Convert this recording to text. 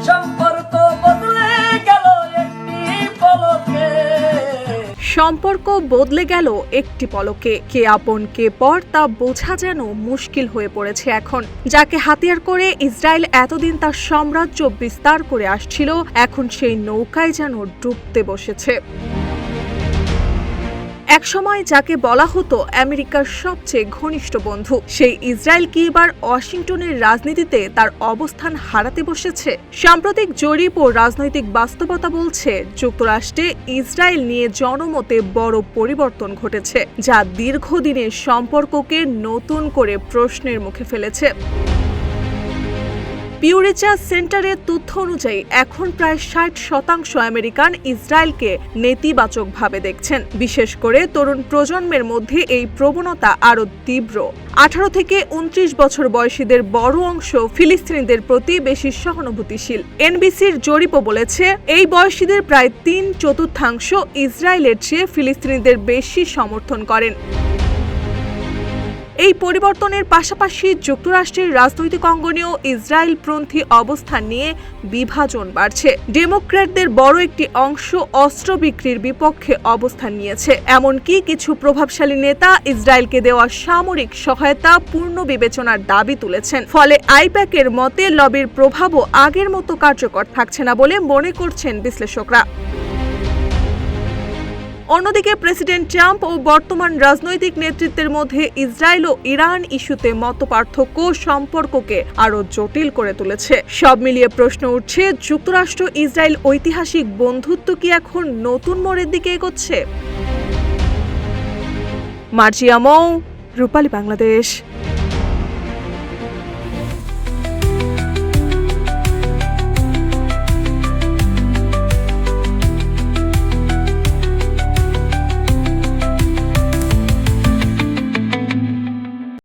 সম্পর্ক বদলে গেল একটি পলকে। সম্পর্ক বদলে গেল একটি পলকে। কে আপন কে পর তা বোঝা যেন মুশকিল হয়ে পড়েছে এখন। যাকে হাতিয়ার করে ইসরায়েল এতদিন তার সাম্রাজ্য বিস্তার করে আসছিল, এখন সেই নৌকায় যেন ডুবতে বসেছে। একসময় যাকে বলা হতো আমেরিকার সবচেয়ে ঘনিষ্ঠ বন্ধু, সেই ইসরায়েল কি এবার ওয়াশিংটনের রাজনীতিতে তার অবস্থান হারাতে বসেছে? সাম্প্রতিক জরিপ ও রাজনৈতিক বাস্তবতা বলছে, যুক্তরাষ্ট্রে ইসরায়েল নিয়ে জনমতে বড় পরিবর্তন ঘটেছে, যা দীর্ঘদিনের সম্পর্ককে নতুন করে প্রশ্নের মুখে ফেলেছে। পিউ রিসার্চ সেন্টারের তথ্য অনুযায়ী এখন প্রায় 60% আমেরিকান ইসরায়েলকে নেতিবাচকভাবে দেখছেন। বিশেষ করে তরুণ প্রজন্মের মধ্যে এই প্রবণতা আরও তীব্র। 18 থেকে 29 বছর বয়সীদের বড় অংশ ফিলিস্তিনিদের প্রতি বেশি সহানুভূতিশীল। এনবিসির জরিপও বলেছে, এই বয়সীদের প্রায় 3/4 ইসরায়েলের চেয়ে ফিলিস্তিনিদের বেশি সমর্থন করেন। এই পরিবর্তনের পাশাপাশি যুক্তরাষ্ট্রের রাজনৈতিক অঙ্গনেও ইসরায়েলপন্থী অবস্থান নিয়ে বিভাজন বাড়ছে। ডেমোক্র্যাটদের বড় একটি অংশ অস্ত্র বিক্রির বিপক্ষে অবস্থান নিয়েছে। এমনকি কিছু প্রভাবশালী নেতা ইসরায়েলকে দেওয়া সামরিক সহায়তা পূর্ণ বিবেচনার দাবি তুলেছেন। ফলে আইপ্যাকের মতে লবির প্রভাবও আগের মতো কার্যকর থাকছে না বলে মনে করছেন বিশ্লেষকরা। অন্যদিকে প্রেসিডেন্ট ট্রাম্প ও বর্তমান রাজনৈতিক নেতৃত্বের মধ্যে ইসরায়েল ও ইরান ইস্যুতে মতপার্থক্য সম্পর্ককে আরও জটিল করে তুলেছে। সব মিলিয়ে প্রশ্ন উঠছে, যুক্তরাষ্ট্র ইসরায়েল ঐতিহাসিক বন্ধুত্ব কি এখন নতুন মোড়ের দিকে এগোচ্ছে? মার্জিয়া মৌ, রূপালী বাংলাদেশ।